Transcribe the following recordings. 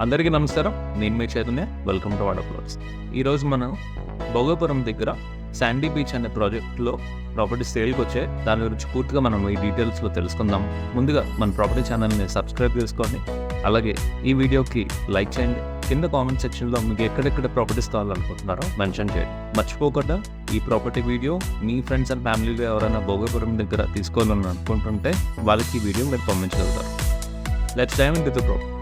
అందరికీ నమస్కారం. నేను మీ చైతన్య. వెల్కమ్ టు వాడ ప్లాట్స్. ఈరోజు మనం భోగాపురం దగ్గర శాండీ బీచ్ అనే ప్రాజెక్ట్లో ప్రాపర్టీ సేల్కి వచ్చే దాని గురించి పూర్తిగా మనం ఈ డీటెయిల్స్లో తెలుసుకుందాం. ముందుగా మన ప్రాపర్టీ ఛానల్ని సబ్స్క్రైబ్ చేసుకోండి. అలాగే ఈ వీడియోకి లైక్ చేయండి. కింద కామెంట్ సెక్షన్లో మీకు ఎక్కడెక్కడ ప్రాపర్టీస్ కావాలనుకుంటున్నారో మెన్షన్ చేయండి. మర్చిపోకుండా ఈ property video me friends and ఫ్యామిలీలో ఎవరైనా భోగాపురం దగ్గర తీసుకోవాలని అనుకుంటుంటే వాళ్ళకి ఈ వీడియో మీరు పంపించగలుగుతారు. Let's dive into the property.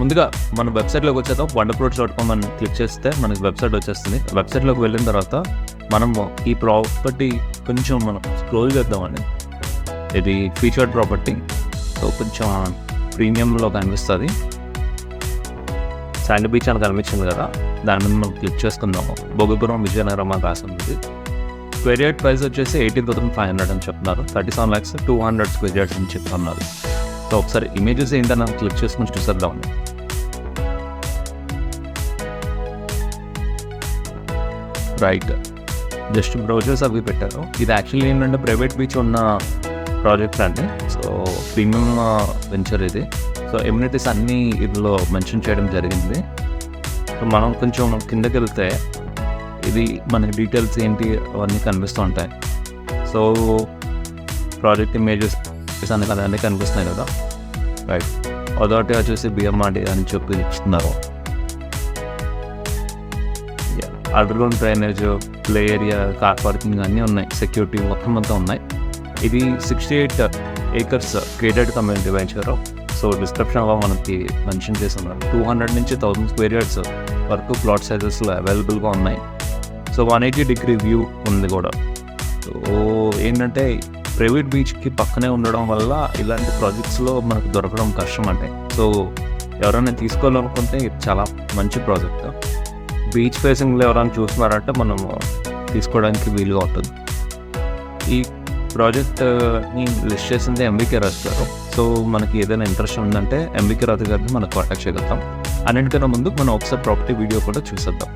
ముందుగా మన వెబ్సైట్లోకి వచ్చేద్దాం. wonderfruits.com అని క్లిక్ చేస్తే మనకి వెబ్సైట్ వచ్చేస్తుంది. వెబ్సైట్లోకి వెళ్ళిన తర్వాత మనము ఈ ప్రాపర్టీ కొంచెం మనం స్క్రోల్ చేద్దామండి. ఇది ఫీచర్డ్ ప్రాపర్టీ, సో కొంచెం ప్రీమియంలో కనిపిస్తుంది. శాండీ బీచ్ అని కనిపించింది కదా, దాని మీద మనం క్లిక్ చేసుకుందాము. భోగాపురం విజయనగరం అని రాసింది. స్క్వేర్ యార్డ్ ప్రైస్ వచ్చేసి 18,500 అని చెప్తున్నారు. 37,200 స్క్వేర్ యార్డ్స్ అని చెప్తున్నారు. సో ఒకసారి ఇమేజెస్ ఏంటన్నా క్లిక్ చేసుకుని చూసేద్దాం. రైట్, జస్ట్ బ్రౌజర్స్ అవి పెట్టారు. ఇది యాక్చువల్లీ ఏంటంటే ప్రైవేట్ బీచ్ ఉన్న ప్రాజెక్ట్ అండి. సో ప్రీమియం వెంచర్ ఇది. సో ఎమ్యూనిటీస్ అన్నీ ఇందులో మెన్షన్ చేయడం జరిగింది. సో మనం కొంచెం కిందకి వెళ్తే ఇది మన డీటెయిల్స్ ఏంటి అవన్నీ కనిపిస్తూ ఉంటాయి. సో ప్రాజెక్ట్ ఇమేజెస్ అనేది అన్నీ కనిపిస్తున్నాయి కదా. రైట్, అదొకటి వచ్చేసి బిఎంఆర్డి అని చెప్పి ఇస్తున్నారు. Underground drainage, play area, car parking అన్నీ ఉన్నాయి. సెక్యూరిటీ మొత్తం అంతా ఉన్నాయి. ఇది 68 acres created community venture. So డిస్క్రిప్షన్లో మనకి మెన్షన్ చేస్తున్నారు 200 నుంచి 1000 స్క్వేర్ యార్డ్స్ వరకు ప్లాట్ సైజెస్లో అవైలబుల్గా ఉన్నాయి. సో 180 degree వ్యూ ఉంది కూడా. సో ఏంటంటే ప్రైవేట్ బీచ్కి పక్కనే ఉండడం వల్ల ఇలాంటి ప్రాజెక్ట్స్లో మనకు దొరకడం కష్టం అంటే. సో ఎవరైనా తీసుకోవాలనుకుంటే ఇది చాలా మంచి ప్రాజెక్ట్. బీచ్ ఫేసింగ్లో ఎవరైనా చూస్తున్నారంటే మనము తీసుకోవడానికి వీలుగా ఉంటుంది. ఈ ప్రాజెక్ట్ని లిస్ట్ చేసింది ఎంవికే రాజు గారు. సో మనకి ఏదైనా ఇంట్రెస్ట్ ఉందంటే ఎంవికే రాజు గారిని మనం కాంటాక్ట్ చేయగలుగుతాం. అన్నింటికన్నా ముందు మనం ఒకసారి ప్రాపర్టీ వీడియో కూడా చూసేద్దాం.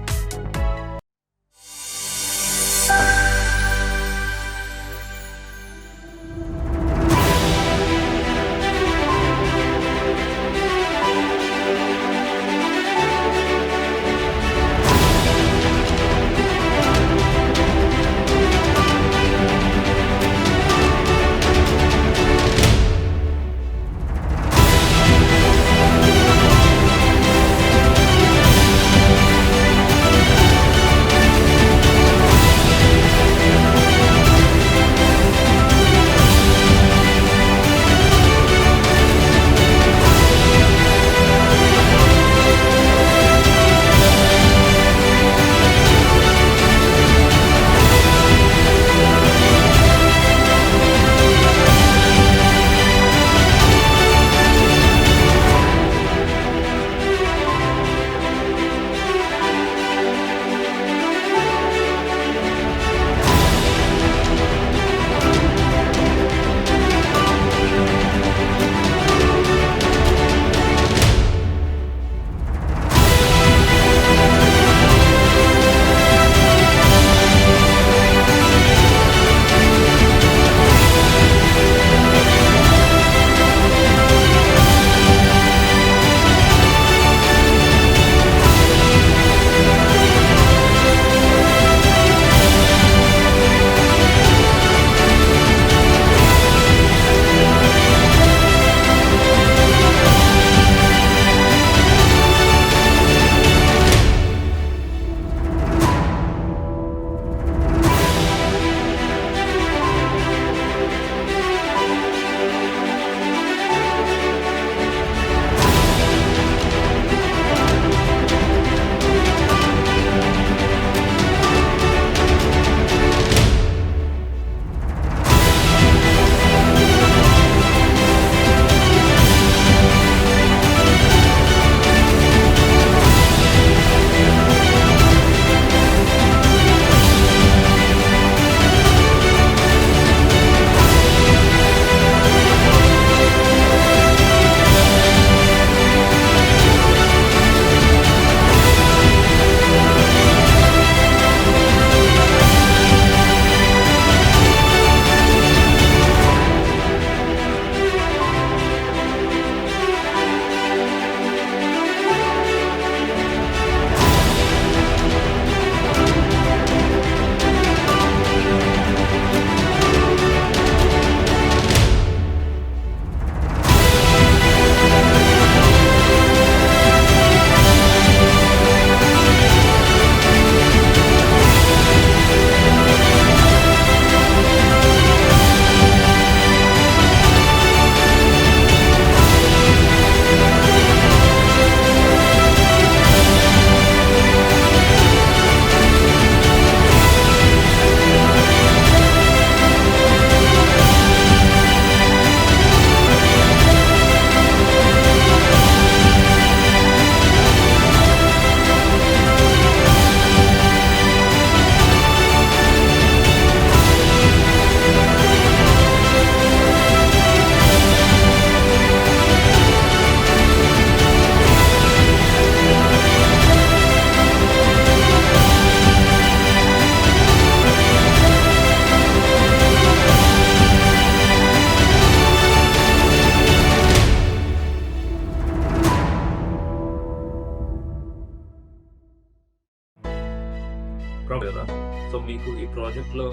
మీకు ఈ ప్రాజెక్ట్లో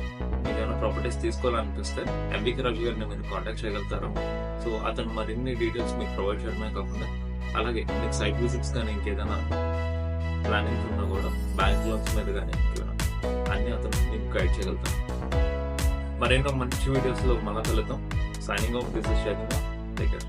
మీకు ఏమైనా ప్రాపర్టీస్ తీసుకోవాలనిపిస్తే ఎంబీకే రాజు గారిని మీరు కాంటాక్ట్ చేయగలుగుతారు. సో అతను మరిన్ని డీటెయిల్స్ మీకు ప్రొవైడ్ చేయడమే కాకుండా అలాగే మీకు సైట్ విజిట్స్ కానీ ఇంకేదైనా ప్లానింగ్స్ ఉన్నా కూడా బ్యాంక్ లోన్స్ మీద కానీ ఇంకేమైనా అన్నీ అతను మీకు గైడ్ చేయగలుగుతారు. మరెన్నో మంచి వీడియోస్లో మళ్ళా కలుద్దాం. Signing off this is shining. Take care.